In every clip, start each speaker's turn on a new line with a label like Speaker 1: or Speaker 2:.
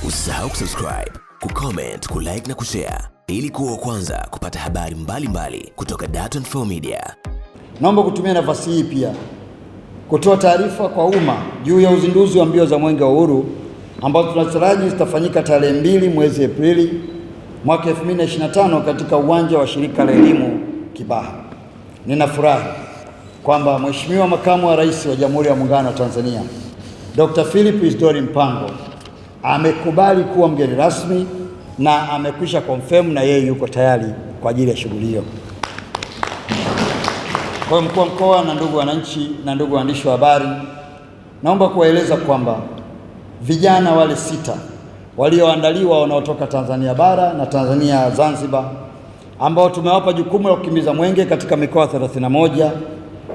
Speaker 1: Usisahau kusubscribe, kucomment, kulike na kushare ili kuwa kwanza kupata habari mbalimbali kutoka Dar24 Media.
Speaker 2: Naomba kutumia nafasi hii pia kutoa taarifa kwa umma juu ya uzinduzi wa mbio za Mwenge wa Uhuru ambazo tunataraji zitafanyika tarehe 2 mwezi Aprili mwaka 2025 katika uwanja wa Shirika la Elimu Kibaha. Ninafurahi kwamba Mheshimiwa Makamu wa Rais wa Jamhuri ya Muungano wa Tanzania Dr. Philip Isdor Mpango amekubali kuwa mgeni rasmi na amekwisha confirm na yeye yuko tayari kwa ajili ya shughuli hiyo. Kwa mkuu wa mkoa na ndugu wananchi na ndugu waandishi wa habari, naomba kuwaeleza kwamba vijana wale 6 walioandaliwa wanaotoka Tanzania bara na Tanzania Zanzibar, ambao tumewapa jukumu la kukimbiza mwenge katika mikoa 31,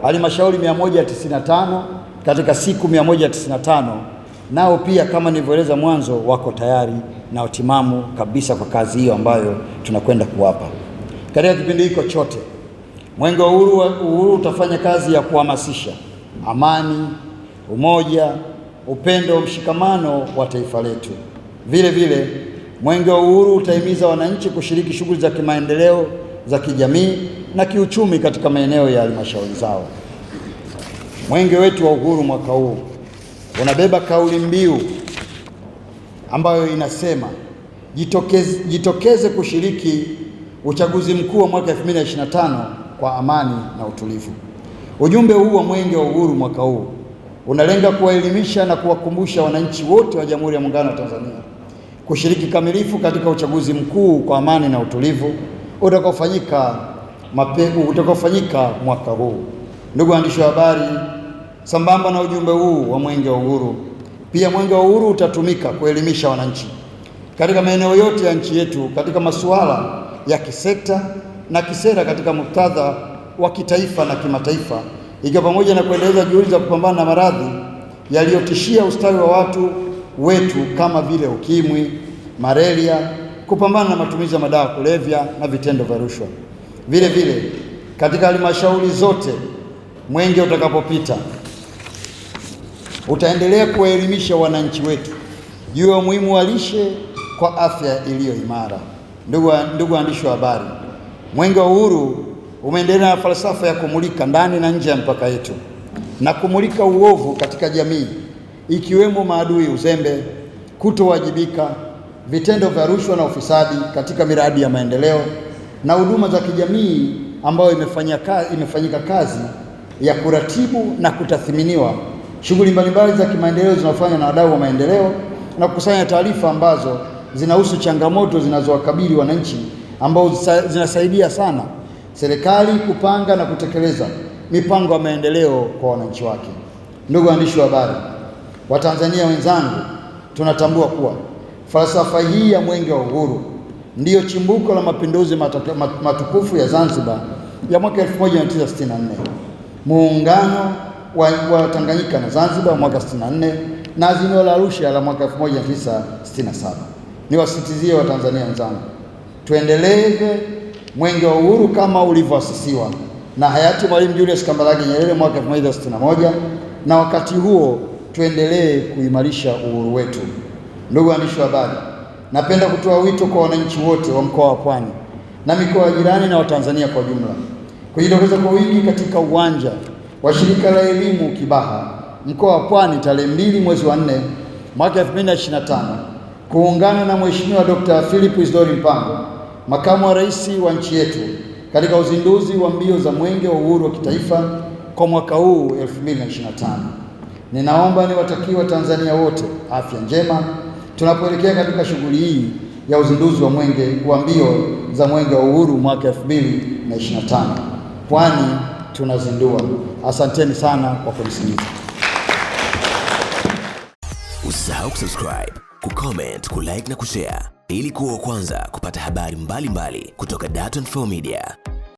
Speaker 2: halmashauri 195 katika siku 195, nao pia kama nilivyoeleza mwanzo wako tayari na utimamu kabisa kwa kazi hiyo ambayo tunakwenda kuwapa. Katika kipindi hiko chote Mwenge wa Uhuru utafanya kazi ya kuhamasisha amani, umoja, upendo, mshikamano wa taifa letu. Vile vile Mwenge wa Uhuru utahimiza wananchi kushiriki shughuli za kimaendeleo za kijamii na kiuchumi katika maeneo ya halmashauri zao. Mwenge wetu wa Uhuru mwaka huu unabeba kauli mbiu ambayo inasema jitokeze kushiriki uchaguzi mkuu wa mwaka 2025 kwa amani na utulivu. Ujumbe huu wa Mwenge wa Uhuru mwaka huu unalenga kuwaelimisha na kuwakumbusha wananchi wote wa Jamhuri ya Muungano wa Tanzania kushiriki kamilifu katika uchaguzi mkuu kwa amani na utulivu utakaofanyika mwaka huu. Ndugu waandishi wa habari, sambamba na ujumbe huu wa Mwenge wa Uhuru, pia Mwenge wa Uhuru utatumika kuelimisha wananchi katika maeneo yote ya nchi yetu katika masuala ya kisekta na kisera katika muktadha wa kitaifa na kimataifa, ikiwa pamoja na kuendeleza juhudi za kupambana na maradhi yaliyotishia ustawi wa watu wetu kama vile ukimwi, malaria, kupambana na matumizi ya madawa kulevya na vitendo vya rushwa. Vile vile katika halmashauri zote mwenge utakapopita utaendelea kuwaelimisha wananchi wetu juu ya umuhimu wa lishe kwa afya iliyo imara. Ndugu waandishi wa habari, Mwenge wa Uhuru umeendelea na falsafa ya kumulika ndani na nje ya mpaka yetu na kumulika uovu katika jamii, ikiwemo maadui, uzembe, kutowajibika, vitendo vya rushwa na ufisadi katika miradi ya maendeleo na huduma za kijamii, ambayo imefanyika kazi ya kuratibu na kutathminiwa shughuli mbalimbali za kimaendeleo zinazofanywa na wadau wa maendeleo na kukusanya taarifa ambazo zinahusu changamoto zinazowakabili wananchi, ambao zinasaidia sana serikali kupanga na kutekeleza mipango ya maendeleo kwa wananchi wake. Ndugu waandishi wa habari, Watanzania wenzangu, tunatambua kuwa falsafa hii ya Mwenge wa Uhuru ndiyo chimbuko la mapinduzi matukufu ya Zanzibar ya mwaka 1964, muungano wa Tanganyika na Zanzibar mwaka 64 na azimio la Arusha la mwaka 1967. Niwasitizie Watanzania wenzangu, tuendeleze Mwenge wa Uhuru kama ulivyoasisiwa na hayati Mwalimu Julius Kambarage Nyerere mwaka 1961, na wakati huo tuendelee kuimarisha uhuru wetu. Ndugu waandishi wa habari, napenda kutoa wito kwa wananchi wote wa mkoa wa Pwani na mikoa ya jirani na Watanzania kwa jumla kujitokeza kwa wingi katika uwanja wa Shirika la Elimu Kibaha mkoa wa Pwani tarehe 2 mwezi wa 4 mwaka 2025 kuungana na Mheshimiwa Dr. Philip Isdor Mpango, Makamu wa Rais wa nchi yetu, katika uzinduzi wa mbio za Mwenge wa Uhuru wa kitaifa kwa mwaka huu 2025. Ninaomba niwatakie Watanzania wote afya njema tunapoelekea katika shughuli hii ya uzinduzi wa mbio za Mwenge wa Uhuru mwaka 2025. Pwani tunazindua. Asanteni sana kwa kunisikiliza.
Speaker 1: Usisahau kusubscribe, kucomment, kulike na kushare ili kuwa kwanza kupata habari mbalimbali kutoka Dar24 Media.